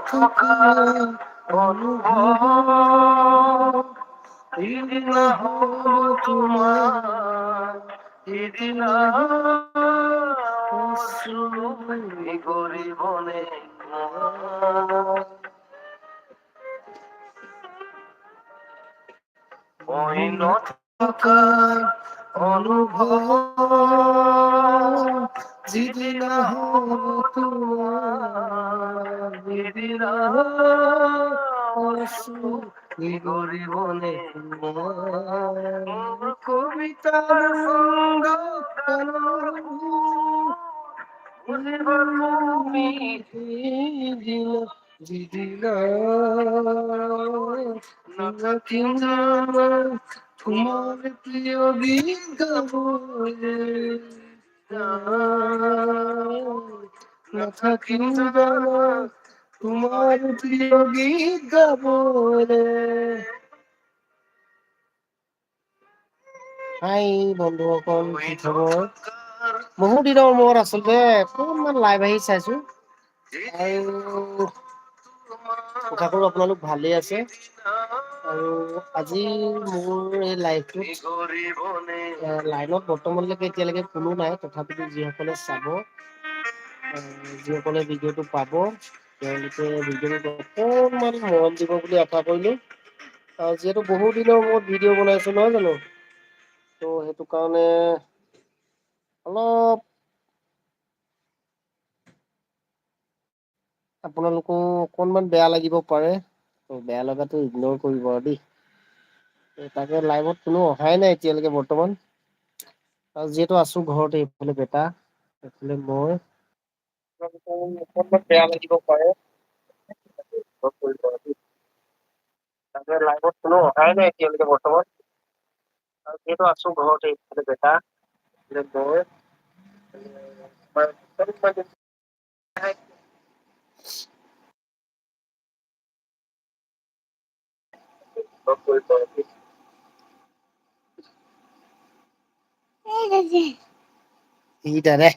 থকা অনুভৱ সিদিনা হ'ব তোমাৰ সিদিনা গৰিবনে মই নথকা অনুভৱ যিদিনা হ'ব তোমাৰ সিদিনা গৰিবনে কবিতাৰ তুমি যিদিনা নাথাকিম জানো তোমাৰ প্ৰিয় গীত গাবলৈ নাথাকিম জানো তোমাৰ প্ৰিয় গীত গাবলৈ। হাই বন্ধুসকল, কি খবৰ? বহুত দিনৰ মূৰত আচলতে অকণমান লাইভ আহি চাইছো আৰু আশা কৰো আপোনালোক ভালেই আছে। আৰু আজি মোৰ এই লাইভটোত লাইনত বৰ্তমানলৈকে এতিয়ালৈকে কোনো নাই, তথাপিতো যিসকলে চাব যিসকলে ভিডিঅ'টো পাব তেওঁলোকে ভিডিঅ'টো অকণমান মৰম দিব বুলি আশা কৰিলো। যিহেতু বহুত দিনৰ মূৰত ভিডিঅ' বনাইছো নহয় জানো, ত' সেইটো কাৰণে অলপ আপোনালোকো অকনমান বেয়া লাগিব পাৰে, ত বেয়া লগাটো ইগনৰ কৰিব আৰু দেই। তাকে লাইভত কোনো অহাই নাই এতিয়ালৈকে বৰ্তমান, আৰু যিহেতু আছো ঘৰতে, এইফালে বেটা এইফালে মই, অকনমান বেয়া লাগিব পাৰে। তাকে লাইভত কোনো অহাই নাই এতিয়ালৈকে বৰ্তমান, আৰু যিহেতু আছো ঘৰতে, এইফালে বেটা এইফালে মই এইকেইটা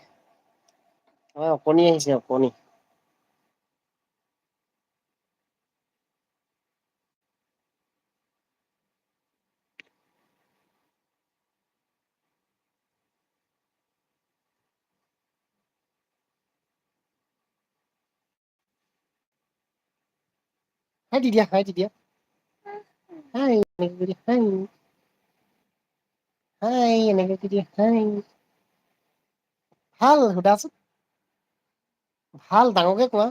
অকণি আহিছে অকণি। হাই দি দিয়া, হাই দি দিয়া, হাই হাই হাই এনেকে দি দিয়া, হাই। ভাল সুধাচোন, ভাল ডাঙৰকে কোৱা,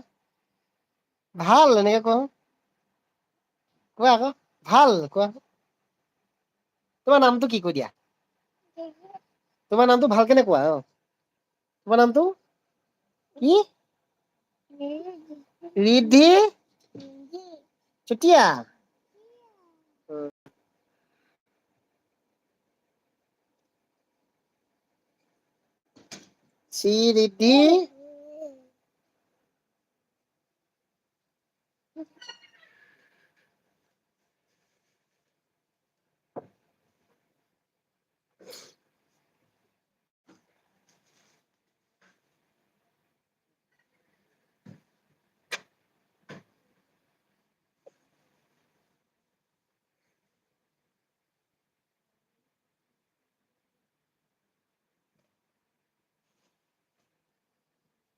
ভাল এনেকে কোৱা, কোৱা আকৌ ভাল কোৱা। তোমাৰ নামটো কি কৈ দিয়া, তোমাৰ নামটো ভাল কেনে কোৱা, তোমাৰ নামটো কি? ৰিদ্ধি চুতীয়া। শ্ৰী ৰিদ্ধি